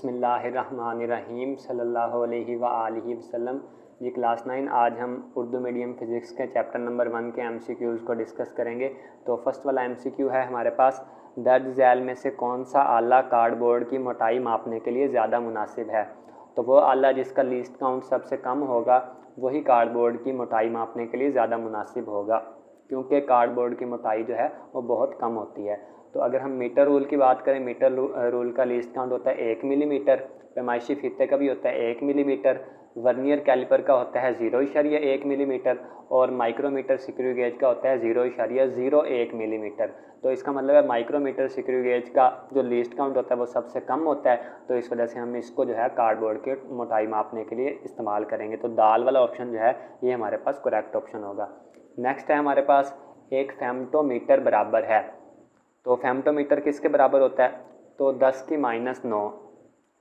बिस्मिल्लाहिर्रहमानिर्रहीम सल्लल्लाहु अलैहि व आलिहि वसल्लम। जी क्लास 9, आज हम उर्दू मीडियम फ़िज़िक्स के चैप्टर नंबर 1 के MCQs को डिस्कस करेंगे। तो फर्स्ट वाला MCQ है हमारे पास, दर्ज झैल में से कौन सा आला कार्डबोर्ड की मोटाई मापने के लिए ज़्यादा मुनासिब है। तो वो आला जिसका लीस्ट काउंट सबसे कम होगा वही कार्डबोर्ड की मोटाई मापने के लिए ज़्यादा मुनासिब होगा, क्योंकि कार्डबोर्ड की मोटाई जो है वो बहुत कम होती है। तो अगर हम मीटर रूल की बात करें, मीटर रूल का लीस्ट काउंट होता है 1 मिलीमीटर, पैमाइशी फीते का भी होता है 1 मिलीमीटर, वर्नियर कैलिपर का होता है 0.1 मिलीमीटर और माइक्रोमीटर स्क्रू गेज का होता है 0.01 मिलीमीटर। तो इसका मतलब है माइक्रोमीटर स्क्रू गेज का जो लीस्ट काउंट होता है वो सबसे कम होता है, तो इस वजह से हम इसको जो है कार्डबोर्ड की मोटाई मापने के लिए इस्तेमाल करेंगे। तो दाल वाला ऑप्शन जो है ये हमारे पास करेक्ट ऑप्शन होगा। नेक्स्ट है हमारे पास, एक फेम्टोमीटर बराबर है। तो फेम्टोमीटर किसके बराबर होता है, तो 10 की -9।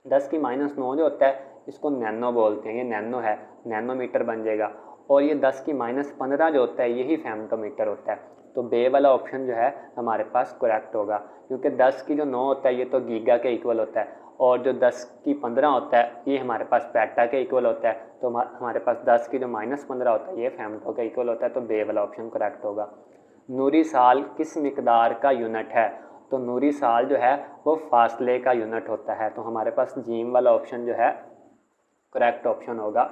10 की -9 जो होता है इसको नैनो बोलते हैं, ये नैनो है, नैनोमीटर बन जाएगा। और ये 10 की -15 जो होता है यही फेम्टोमीटर होता है। तो बे वाला ऑप्शन जो है हमारे पास करेक्ट होगा, क्योंकि 10 की जो 9 होता है ये तो गीगा के इक्वल होता है, और जो 10 की 15 होता है ये हमारे पास पेटा के इक्वल होता है। तो हमारे पास 10 की जो -15 होता है ये फेम्टो के इक्वल होता है, तो बे वाला ऑप्शन करेक्ट होगा। नूरी साल किस मिकदार का यूनिट है, तो नूरी साल जो है वो फासले का यूनिट होता है। तो हमारे पास जीम वाला ऑप्शन जो है करेक्ट ऑप्शन होगा,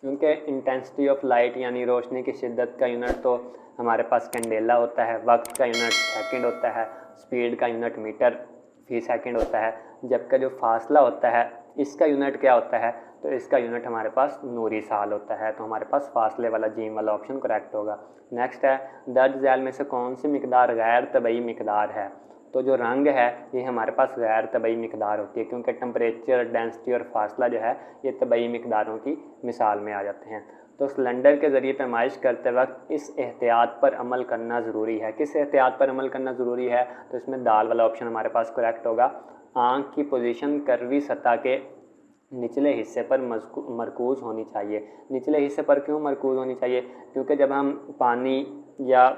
क्योंकि इंटेंसिटी ऑफ लाइट यानी रोशनी की शिद्दत का यूनिट तो हमारे पास कैंडेला होता है, वक्त का यूनिट सेकंड होता है, स्पीड का यूनिट मीटर फी सेकंड होता है, जबकि जो फासला होता है इसका यूनिट क्या होता है, तो इसका यूनिट हमारे पास नूरी साल होता है। तो हमारे पास फासले वाला जीम वाला ऑप्शन करेक्ट होगा। नेक्स्ट है, दर्ज झैल में से कौन सी मिकदार गैर तबई मिकदार है। तो जो रंग है ये हमारे पास गैर तबई मिकदार होती है, क्योंकि टेम्परेचर, डेंसिटी और फासला जो है ये तबई मिकदारों की मिसाल में आ जाते हैं। तो सिलेंडर के ज़रिए पैमाइश करते वक्त इस एहतियात पर अमल करना ज़रूरी है। किस एहतियात पर अमल करना ज़रूरी है, तो इसमें दाल वाला ऑप्शन हमारे पास करेक्ट होगा। आँख की पोजीशन कर्वी सतह के निचले हिस्से पर मरकूज़ होनी चाहिए। निचले हिस्से पर क्यों मरकूज़ होनी चाहिए, क्योंकि जब हम पानी या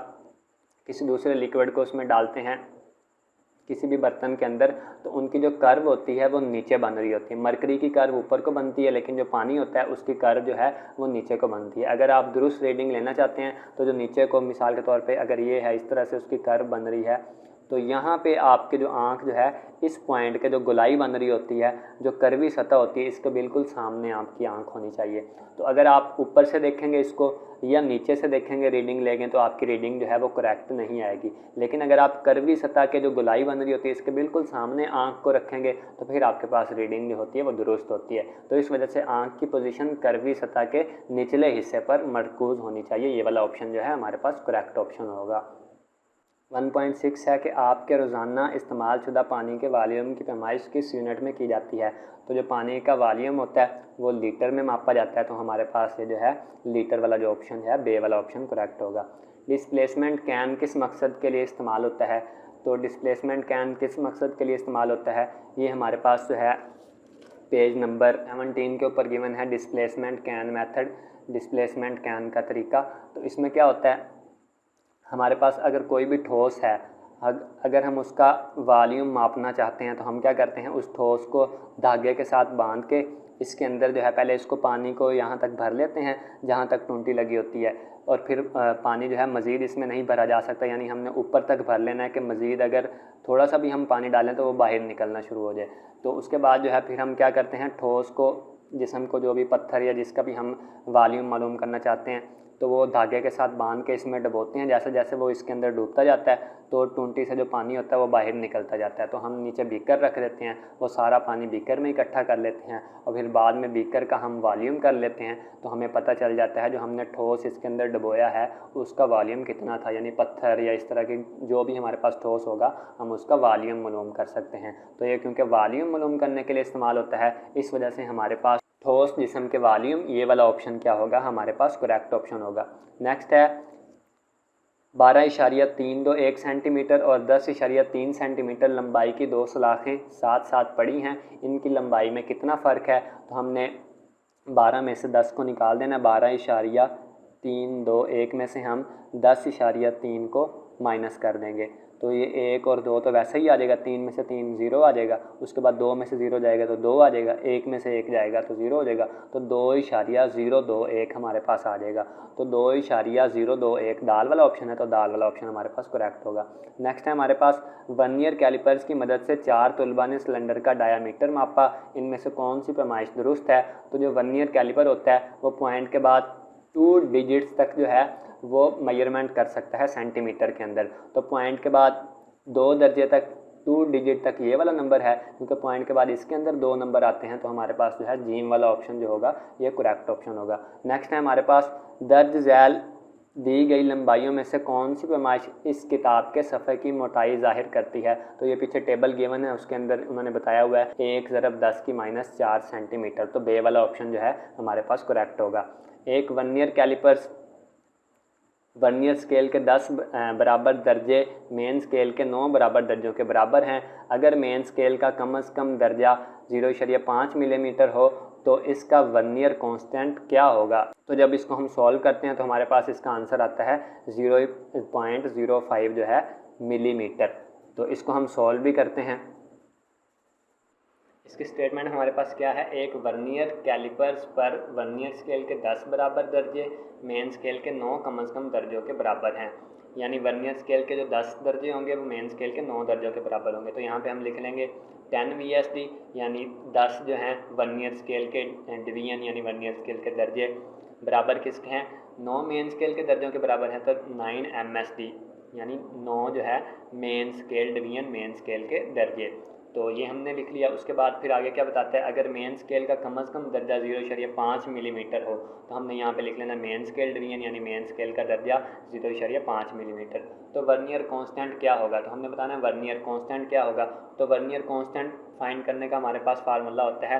किसी दूसरे लिक्विड को उसमें डालते हैं किसी भी बर्तन के अंदर, तो उनकी जो कर्व होती है वो नीचे बन रही होती है। मरकरी की कर्व ऊपर को बनती है, लेकिन जो पानी होता है उसकी कर्व जो है वो नीचे को बनती है। अगर आप दुरुस्त रीडिंग लेना चाहते हैं तो जो नीचे को, मिसाल के तौर पे अगर ये है इस तरह से उसकी कर्व बन रही है, तो यहाँ पे आपके जो आँख जो है इस पॉइंट के जो गोलाई बन रही होती है, जो कर्वी सतह होती है, इसके बिल्कुल सामने आपकी आँख होनी चाहिए। तो अगर आप ऊपर से देखेंगे इसको या नीचे से देखेंगे रीडिंग लेंगे तो आपकी रीडिंग जो है वो करेक्ट नहीं आएगी। लेकिन अगर आप कर्वी सतह के जो गोलाई बन रही होती है इसके बिल्कुल सामने आँख को रखेंगे तो फिर आपके पास रीडिंग जो होती है वो दुरुस्त होती है। तो इस वजह से आँख की पोजीशन कर्वी सतह के निचले हिस्से पर मरकूज़ होनी चाहिए। ये वाला ऑप्शन जो है हमारे पास करेक्ट ऑप्शन होगा। 1.6 है कि आपके रोज़ाना इस्तेमाल शुदा पानी के वॉल्यूम की पैमाइश किस यूनिट में की जाती है। तो जो पानी का वॉल्यूम होता है वो लीटर में मापा जाता है, तो हमारे पास ये जो है लीटर वाला जो ऑप्शन है बे वाला ऑप्शन करेक्ट होगा। डिस्प्लेसमेंट कैन किस मकसद के लिए इस्तेमाल होता है, तो डिस्प्लेसमेंट कैन किस मकसद के लिए इस्तेमाल होता है, ये हमारे पास जो है पेज नंबर 17 के ऊपर गिवन है, displacement can method, displacement can का तरीका। तो इसमें क्या होता है, हमारे पास अगर कोई भी ठोस है, अगर हम उसका वॉल्यूम मापना चाहते हैं तो हम क्या करते हैं, उस ठोस को धागे के साथ बांध के इसके अंदर जो है पहले इसको पानी को यहाँ तक भर लेते हैं जहाँ तक टूंटी लगी होती है, और फिर पानी जो है मज़ीद इसमें नहीं भरा जा सकता, यानी हमने ऊपर तक भर लेना है कि मज़ीद अगर थोड़ा सा भी हम पानी डालें तो वो बाहर निकलना शुरू हो जाए। तो उसके बाद जो है फिर हम क्या करते हैं, ठोस को, जिस्म को, जो भी पत्थर या जिसका भी हम वॉल्यूम मालूम करना चाहते हैं, तो वो धागे के साथ बांध के इसमें डुबोते हैं। जैसे जैसे वो इसके अंदर डूबता जाता है तो टूंटी से जो पानी होता है वो बाहर निकलता जाता है। तो हम नीचे बीकर रख देते हैं, वो सारा पानी बीकर में इकट्ठा कर लेते हैं और फिर बाद में बीकर का हम वॉल्यूम कर लेते हैं, तो हमें पता चल जाता है जो हमने ठोस इसके अंदर डुबोया है उसका वॉल्यूम कितना था, यानी पत्थर या इस तरह की जो भी हमारे पास ठोस होगा हम उसका वॉल्यूम मालूम कर सकते हैं। तो ये क्योंकि वॉल्यूम मालूम करने के लिए इस्तेमाल होता है, इस वजह से हमारे पास ठोस जिस्म के वॉल्यूम, ये वाला ऑप्शन क्या होगा, हमारे पास करेक्ट ऑप्शन होगा। नेक्स्ट है, 12.321 सेंटीमीटर और 10.3 सेंटीमीटर लंबाई की दो सलाखें साथ साथ पड़ी हैं, इनकी लंबाई में कितना फ़र्क है। तो हमने 12 में से 10 को निकाल देना, 12.321 में से हम 10.3 को माइनस कर देंगे। तो ये 1 और 2 तो वैसे ही आ जाएगा, 3 में से 3 0 आ जाएगा, उसके बाद 2 में से 0 जाएगा तो 2 आ जाएगा, 1 में से 1 जाएगा तो 0 हो जाएगा, तो 2.021 हमारे पास आ जाएगा। तो 2.021 दाल वाला ऑप्शन है, तो दाल वाला ऑप्शन हमारे पास करेक्ट होगा। नेक्स्ट है हमारे पास वर्नियर कैलिपर्स की मदद से 4 तलबा ने सिलेंडर का डायामीटर मापा, इनमें से कौन सी पैमाइश दुरुस्त है। तो जो वर्नियर कैलिपर होता है वो पॉइंट के बाद 2 डिजिट्स तक जो है वो मेजरमेंट कर सकता है सेंटीमीटर के अंदर। तो पॉइंट के बाद 2 दर्जे तक 2 डिजिट तक ये वाला नंबर है, क्योंकि पॉइंट के बाद इसके अंदर 2 नंबर आते हैं, तो हमारे पास जो है जीम वाला ऑप्शन जो होगा ये करेक्ट ऑप्शन होगा। नेक्स्ट है हमारे पास दर्ज झैल दी गई लंबाइयों में से कौन सी पैमाइश इस किताब के सफ़े की मोटाई जाहिर करती है। तो ये पीछे टेबल गिवन है, उसके अंदर उन्होंने बताया हुआ है 1/10⁻⁴ सेंटीमीटर, तो बे वाला ऑप्शन जो है हमारे पास करेक्ट होगा। एक वर्नियर कैलिपर्स वर्नियर स्केल के 10 बराबर दर्जे मेन स्केल के 9 बराबर दर्जों के बराबर हैं। अगर मेन स्केल का कम से कम दर्जा 0.5 मिलीमीटर हो तो इसका वर्नियर कांस्टेंट क्या होगा। तो जब इसको हम सॉल्व करते हैं तो हमारे पास इसका आंसर आता है 0.05 जो है मिलीमीटर। तो इसको हम सॉल्व भी करते हैं। इसकी स्टेटमेंट हमारे पास क्या है, एक वर्नियर कैलिपर्स पर वर्नियर स्केल के 10 बराबर दर्जे मेन स्केल के 9 कम से कम दर्जों के बराबर हैं। यानी वर्नियर स्केल के जो 10 दर्जे होंगे वो मेन स्केल के 9 दर्जों के बराबर होंगे। तो यहाँ पे हम लिख लेंगे 10 VSD, यानी 10 जो हैं वर्नियर स्केल के डिवीजन यानी वर्नियर स्केल के दर्जे बराबर किसके हैं, 9 मेन स्केल के दर्जों के बराबर हैं, तो 9 MSD यानी 9 जो है main scale division main scale के दर्जे। तो ये हमने लिख लिया। उसके बाद फिर आगे क्या बताता है, अगर मेन स्केल का कम से कम दर्जा 0.5 मिलीमीटर हो तो हमने यहाँ पे लिख लेना मेन स्केल डिवीजन यानी मेन स्केल का दर्जा 0.5 मिलीमीटर। तो वर्नियर कांस्टेंट क्या होगा, तो हमने बताना है वर्नियर कांस्टेंट क्या होगा। तो वर्नियर कांस्टेंट फाइंड करने का हमारे पास फार्मूला होता है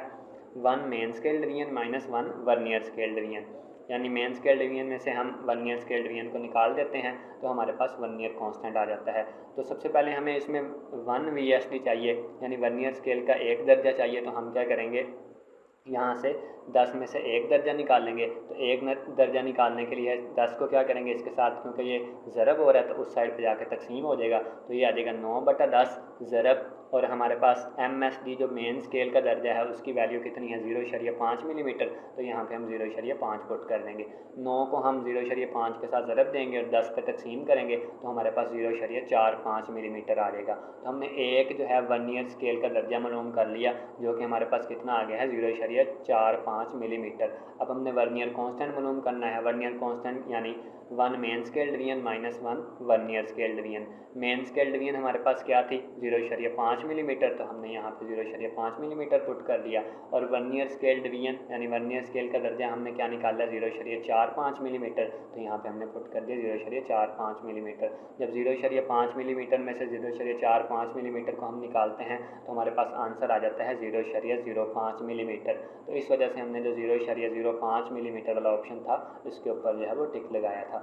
1 main scale division -1 vernier scale division, यानी मेन स्केल डिवीजन में से हम वर्नियर स्केल डिवीजन को निकाल देते हैं तो हमारे पास वर्नियर कांस्टेंट आ जाता है। तो सबसे पहले हमें इसमें 1 VSD चाहिए, यानी वर्नियर स्केल का 1 दर्जा चाहिए। तो हम क्या करेंगे, यहाँ से 10 में से 1 दर्जा निकाल लेंगे। तो 1 दर्जा निकालने के लिए 10 को क्या करेंगे इसके साथ, क्योंकि ये ज़रब हो रहा है तो उस साइड पे जाकर तकसीम हो जाएगा, तो ये आ जाएगा 9/10 ज़रब। और हमारे पास MSD जो मेन स्केल का दर्जा है उसकी वैल्यू कितनी है 0.5 मिलीमीटर, तो यहाँ पे हम 0.5 पुट कर देंगे। 9 को हम 0.5 के साथ ज़रब देंगे और 10 पे तकसीम करेंगे तो हमारे पास 0.45 मिलीमीटर आ जाएगा। तो हमने एक जो है वर्नियर स्केल का दर्जा मालूम कर लिया जो कि हमारे पास कितना आ गया है 0.45 मिलीमीटर। अब हमने वर्नियर कांस्टेंट मालूम करना है। वर्नियर कांस्टेंट यानी 1 main scale division -1 vernier scale division. Main scale division हमारे पास क्या थी 0.5 मिलीमीटर, तो हमने यहाँ पे 0.5 मिलीमीटर पुट कर दिया। और वर्नियर स्केल डिवीजन यानी वर्नियर स्केल का दर्जा हमने क्या निकाला 0.45 मिलीमीटर, तो यहाँ पे हमने पुट कर दिया 0.45 मिलीमीटर। जब 0.5 मिलीमीटर में से 0.45 मिलीमीटर को हम निकालते हैं तो हमारे पास आंसर आ जाता है 0.05 मिलीमीटर। तो इस वजह से हमने जो 0.05 मिलीमीटर वाला ऑप्शन था इसके ऊपर जो है वो टिक लगाया था।